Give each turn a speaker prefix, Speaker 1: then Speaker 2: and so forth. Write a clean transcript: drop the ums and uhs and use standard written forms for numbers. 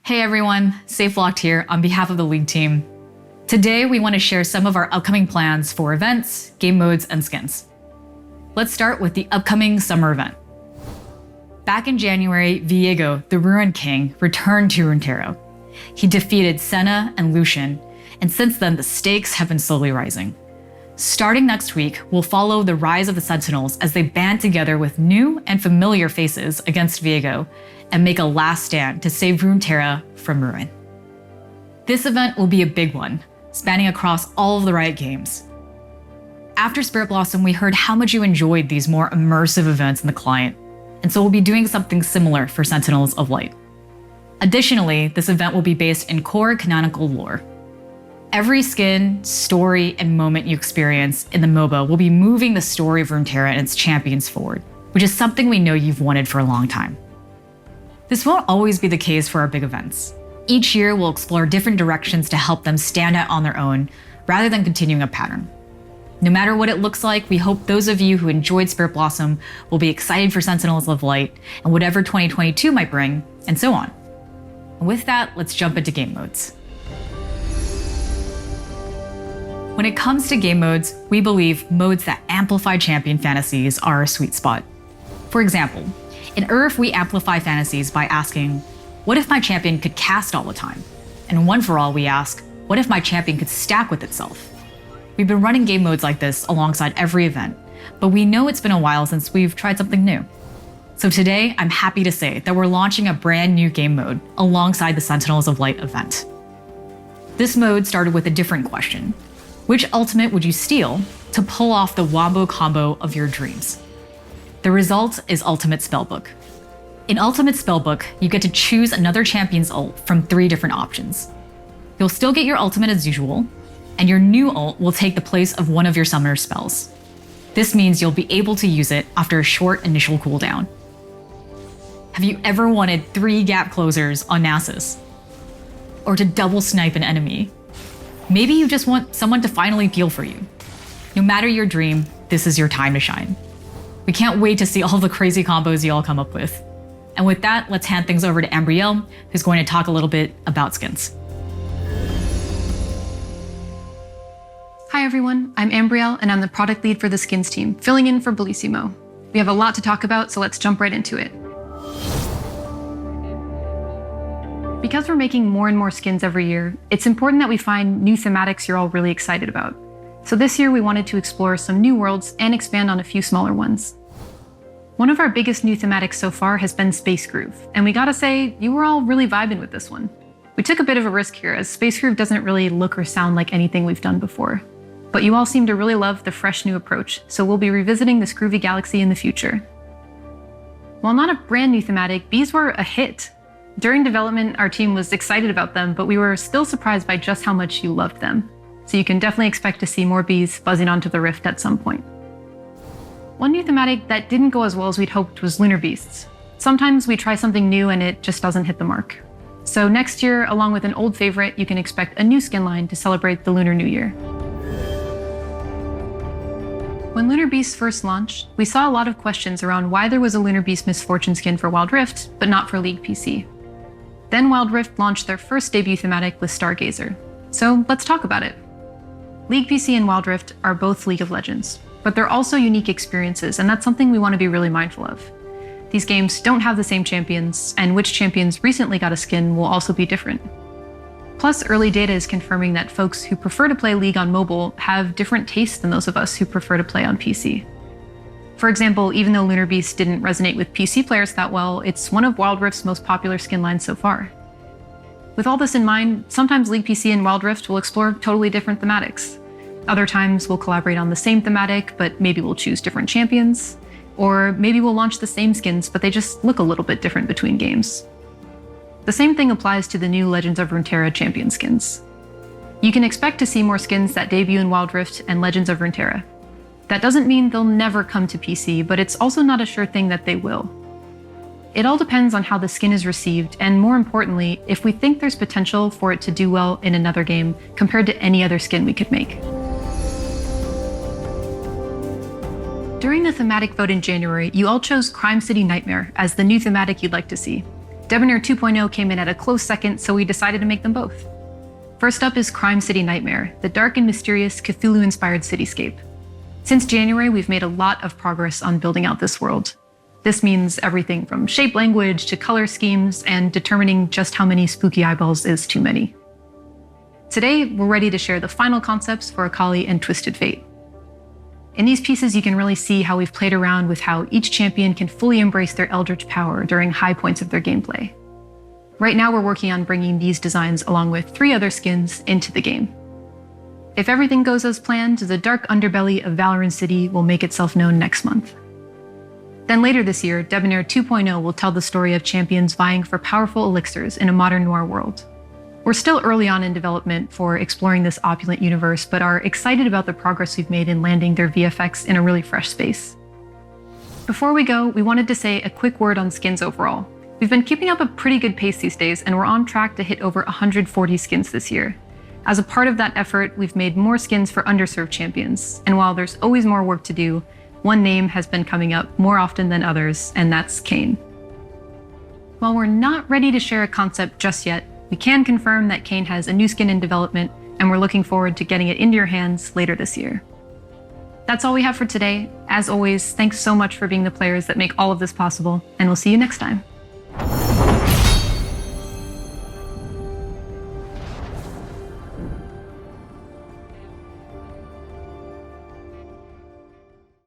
Speaker 1: Hey everyone, Safelocked here on behalf of the League team. Today we want to share some of our upcoming plans for events, game modes, and skins. Let's start with the upcoming summer event. Back in January, Viego, the Ruined King, returned to Runeterra. He defeated Senna and Lucian, and since then the stakes have been slowly rising. Starting next week, we'll follow the rise of the Sentinels as they band together with new and familiar faces against Viego and make a last stand to save Runeterra from ruin. This event will be a big one, spanning across all of the Riot games. After Spirit Blossom, we heard how much you enjoyed these more immersive events in the client, and so we'll be doing something similar for Sentinels of Light. Additionally, this event will be based in core canonical lore. Every skin, story, and moment you experience in the MOBA will be moving the story of Runeterra and its champions forward, which is something we know you've wanted for a long time. This won't always be the case for our big events. Each year, we'll explore different directions to help them stand out on their own, rather than continuing a pattern. No matter what it looks like, we hope those of you who enjoyed Spirit Blossom will be excited for Sentinels of Light and whatever 2022 might bring, and so on. And with that, let's jump into game modes. When it comes to game modes, we believe modes that amplify champion fantasies are a sweet spot. For example, in URF, we amplify fantasies by asking, what if my champion could cast all the time? And in One For All, we ask, what if my champion could stack with itself? We've been running game modes like this alongside every event, but we know it's been a while since we've tried something new. So today, I'm happy to say that we're launching a brand new game mode alongside the Sentinels of Light event. This mode started with a different question. Which ultimate would you steal to pull off the wombo combo of your dreams? The result is Ultimate Spellbook. In Ultimate Spellbook, you get to choose another champion's ult from 3 different options. You'll still get your ultimate as usual, and your new ult will take the place of one of your summoner spells. This means you'll be able to use it after a short initial cooldown. Have you ever wanted 3 gap closers on Nasus? Or to double snipe an enemy? Maybe you just want someone to finally peel for you. No matter your dream, this is your time to shine. We can't wait to see all the crazy combos you all come up with. And with that, let's hand things over to Ambrielle, who's going to talk a little bit about skins.
Speaker 2: Hi everyone, I'm Ambrielle and I'm the product lead for the skins team, filling in for Bellissimo. We have a lot to talk about, so let's jump right into it. Because we're making more and more skins every year, it's important that we find new thematics you're all really excited about. So this year we wanted to explore some new worlds and expand on a few smaller ones. One of our biggest new thematics so far has been Space Groove, and we gotta say, you were all really vibing with this one. We took a bit of a risk here, as Space Groove doesn't really look or sound like anything we've done before. But you all seem to really love the fresh new approach, so we'll be revisiting this groovy galaxy in the future. While not a brand new thematic, bees were a hit. During development, our team was excited about them, but we were still surprised by just how much you loved them. So you can definitely expect to see more bees buzzing onto the rift at some point. One new thematic that didn't go as well as we'd hoped was lunar beasts. Sometimes we try something new and it just doesn't hit the mark. So next year, along with an old favorite, you can expect a new skin line to celebrate the Lunar New Year. When Lunar Beasts first launched, we saw a lot of questions around why there was a Lunar Beast Misfortune skin for Wild Rift, but not for League PC. Then Wild Rift launched their first debut thematic with Stargazer. So let's talk about it. League PC and Wild Rift are both League of Legends, but they're also unique experiences, and that's something we want to be really mindful of. These games don't have the same champions, and which champions recently got a skin will also be different. Plus, early data is confirming that folks who prefer to play League on mobile have different tastes than those of us who prefer to play on PC. For example, even though Lunar Beast didn't resonate with PC players that well, it's one of Wild Rift's most popular skin lines so far. With all this in mind, sometimes League PC and Wild Rift will explore totally different thematics. Other times we'll collaborate on the same thematic, but maybe we'll choose different champions. Or maybe we'll launch the same skins, but they just look a little bit different between games. The same thing applies to the new Legends of Runeterra champion skins. You can expect to see more skins that debut in Wild Rift and Legends of Runeterra. That doesn't mean they'll never come to PC, but it's also not a sure thing that they will. It all depends on how the skin is received, and more importantly, if we think there's potential for it to do well in another game compared to any other skin we could make. During the thematic vote in January, you all chose Crime City Nightmare as the new thematic you'd like to see. Debonair 2.0 came in at a close second, so we decided to make them both. First up is Crime City Nightmare, the dark and mysterious Cthulhu-inspired cityscape. Since January, we've made a lot of progress on building out this world. This means everything from shape language to color schemes and determining just how many spooky eyeballs is too many. Today, we're ready to share the final concepts for Akali and Twisted Fate. In these pieces, you can really see how we've played around with how each champion can fully embrace their eldritch power during high points of their gameplay. Right now, we're working on bringing these designs along with 3 other skins into the game. If everything goes as planned, the dark underbelly of Valorant City will make itself known next month. Then later this year, Debonair 2.0 will tell the story of champions vying for powerful elixirs in a modern noir world. We're still early on in development for exploring this opulent universe, but are excited about the progress we've made in landing their VFX in a really fresh space. Before we go, we wanted to say a quick word on skins overall. We've been keeping up a pretty good pace these days, and we're on track to hit over 140 skins this year. As a part of that effort, we've made more skins for underserved champions, and while there's always more work to do, one name has been coming up more often than others, and that's Kayn. While we're not ready to share a concept just yet, we can confirm that Kayn has a new skin in development, and we're looking forward to getting it into your hands later this year. That's all we have for today. As always, thanks so much for being the players that make all of this possible, and we'll see you next time.